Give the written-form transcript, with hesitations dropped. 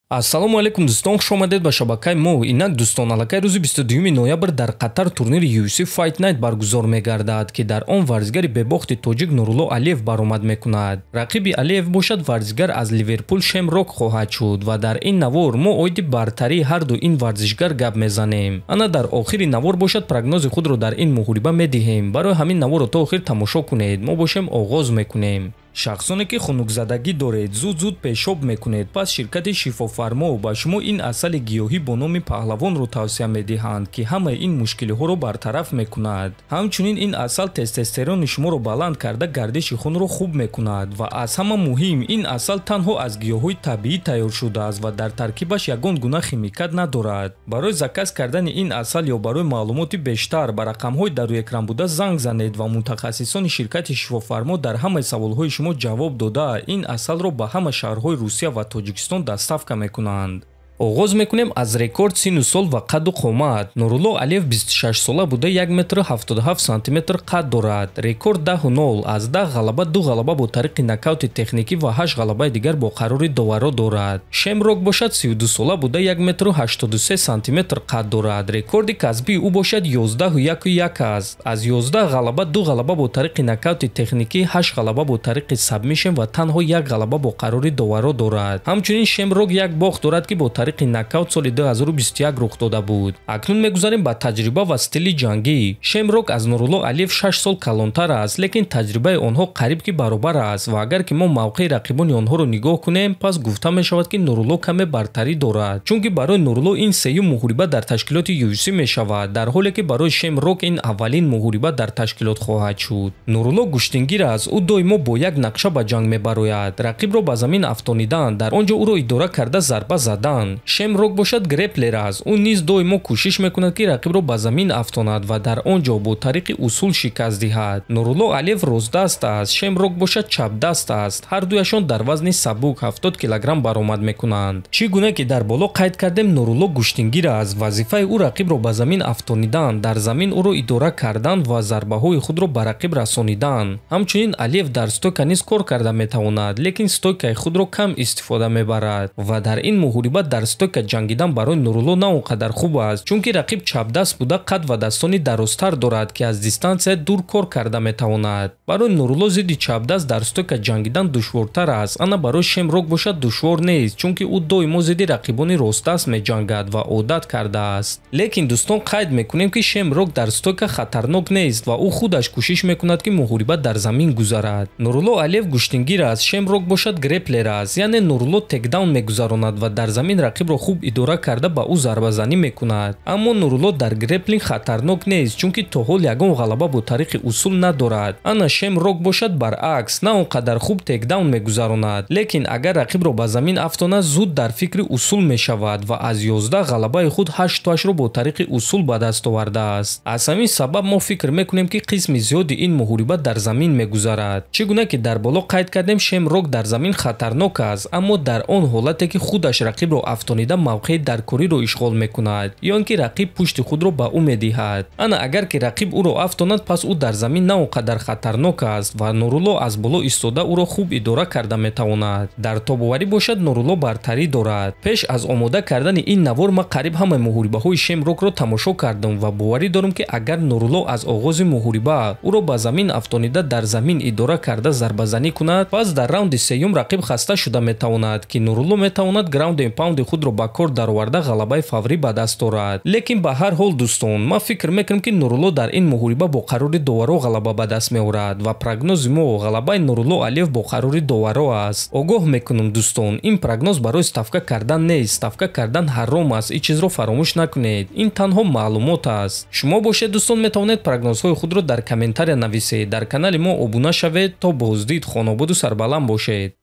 Ассалому алейкум дӯстон, хуш омадед ба шабакаи мо. Инак дӯстон, аллакай рӯзи 22 ноябр дар Қатар турнири UFC Fight Night баргузор мегардад ки дар он варзигари бебохти тоҷик Нурулло Алиев баромад мекунад. Рақиби Алиев бошад варзигар аз Ливерпул Шемрок хоҳад шуд ва дар ин навор мо оиди бартарии ҳарду ин варзишгар гап мезанем. Ана дар охири навор бошад прогнози худро дар ин муҳориба медиҳем. Барои ҳамин наворро то охир тамошо кунед. Мо бошем оғоз мекунем. шахсоне ки хунукзадагӣ доред, зуд пешоб мекунед, пас ширкати шифофармо ба шумо ин асали гиёҳӣ бо номи паҳлавонро тавсия медиҳанд ки ҳамаи ин мушкилиҳоро бартараф мекунад. ҳамчунин ин асал тестостерони шуморо баланд карда гардиши хунро хуб мекунад ва аз ҳама муҳим ин асал танҳо аз гиёҳҳои табиӣ тайёр шудааст ва дар таркибаш ягон гуна химикат надорад. барои заказ кардани ин асал ё барои маълумоти бештар ба рақамҳои дар рӯи экран буда занг занед ва мутахассисони ширкати шифофармо дар ҳамаи саволҳои шумо ҷавоб дода ин асалро ба ҳама шаҳрҳои Русия ва Тоҷикистон доставка мекунанд. оғоз мекунем аз рекорд сину сол ва қадду қомат. Нурулло Алиев 26 сола буда 1 метр 77 сантиметр қад дорад. Рекорд 10-0 аз 10 ғалаба 2 ғалаба бо тариқи нокаути техникӣ ва 8 ғалабаи дигар бо қарори доваро дорад. Шемрок бошад 32 сола буда 1 метр 83 сантиметр қад дорад. Рекорди касбии ӯ бошад 11-1 аст. Аз 11 ғалаба 2 ғалаба бо тариқи нокаути техникӣ, 8 ғалаба бо тариқи сабмишн ва танҳо 1 ғалаба бо қарори доваро дорад. ҳамчунин Шемрок як бохт дорад ки бо тариқи нокаут соли 2021 рух дода буд. акнун мегузарем ба таҷриба ва стили ҷангӣ. Шемрок аз Нурулло Алиев 6 сол калонтар аст, лекин таҷрибаи онҳо қариб ки баробар аст ва агар ки мо мавқеи рақибони онҳоро нигоҳ кунем, пас гуфта мешавад ки Нурулло каме бартарӣ дорад, чунки барои Нурулло ин сеюм муҳориба дар ташкилоти UFC мешавад, дар ҳоле ки барои Шемрок ин аввалин муҳориба дар ташкилот хоҳад шуд. Нурулло гӯштингир аст, ӯ доимо бо як нақша ба ҷанг мебарояд. рақибро ба замин афтонидан, дар он ҷо ӯро идора карда зарба задан. Шемрок бошад греплер аст, ӯ низ доимо кӯшиш мекунад ки рақибро ба замин афтонад ва дар он ҷо бо тариқи усул шикаст диҳад. Нурулло Алиев ростдаст аст, Шемрок бошад чапдаст аст. ҳардуяшон дар вазни сабук 70 килограмм баромад мекунанд. чӣ гуна ки дар боло қайд кардем, Нурулло гӯштингир аст. вазифаи ӯ рақибро ба замин афтонидан, дар замин ӯро идора кардан ва зарбаҳои худро ба рақиб расонидан. ҳамчунин Алиев дар стойка низ кор карда метавонад, лекин стойкаи худро кам истифода мебарад ва дар ин муҳориба дар стойка ҷангидан барои Нурулло на он қадар хуб аст, чунки рақиб чапдаст буда қад ва дастони дарозтар дорад ки аз дистансия дур кор карда метавонад. барои Нурулло зидди чапдаст дар стойка ҷангидан душвортар аст. ана барои Шемрок бошад душвор нест, чунки ӯ доимо зидди рақибони ростдаст меҷангад ва одат кардааст. лекин дӯстон, қайд мекунем ки Шемрок дар стойка хатарнок нест ва ӯ худаш кӯшиш мекунад ки муҳориба дар замин гузарад. Нурулло Алиев гӯштингир аст, Шемрок бошад греплер аст, яъне Нурулло текдаун мегузаронад ва дар замин рақибро хуб идора карда ба ӯ зарбазанӣ мекунад. аммо Нурулло дар греплинг хатарнок нест, чунки то ҳол ягон ғалаба бо тариқи усул надорад. ана Шемрок бошад баръакс, на он қадар хуб текдаун мегузаронад, лекин агар рақибро ба замин афтонад, зуд дар фикри усул мешавад ва аз 11 ғалабаи худ 8-ро бо тариқи усул ба даст овардааст. аз ҳамин сабаб мо фикр мекунем ки қисми зиёди ин муҳориба дар замин мегузарад. чӣ гуна ки дар боло қайд кардем, Шемрок дар замин хатарнок аст, аммо дар он ҳолате ки худаш рақибро афтонида мавқеи даркориро ишғол мекунад ё ин ки рақиб пушти худро ба ӯ медиҳад. ана агар ки рақиб ӯро афтонад, пас ӯ дар замин на он қадар хатарнок аст ва Нурулло аз боло истода ӯро хуб идора карда метавонад. дар тобоварӣ бошад Нурулло бартарӣ дорад. пеш аз омода кардани ин навор ма қариб ҳамаи муҳорибаҳои Шемрокро тамошо кардам ва боварӣ дорам ки агар Нурулло аз оғози муҳориба ӯро ба замин афтонида дар замин идора карда зарбазанӣ кунад, пас дар раунди сеюм рақиб хаста шуда метавонад ки Нурулло метавонад граунд энд паунди худро ба кор дароварда ғалабаи фаврӣ ба даст орад. лекин ба ҳар ҳол дӯстон, ман фикр мекунам ки Нурулло дар ин муҳориба бо қарори доваро ғалаба ба даст меорад ва прогнози мо ғалабаи Нурулло Алиев бо қарори доваро аст. огоҳ мекунам дӯстон, ин прогноз барои ставка кардан нест. ставка кардан ҳаром аст, ин чизро фаромӯш накунед. ин танҳо маълумот аст. шумо бошед дӯстон, метавонед прогнозҳои худро дар комментария нависед. дар канали мо обуна шавед. то боздид, хонободу сарбаланд бошед.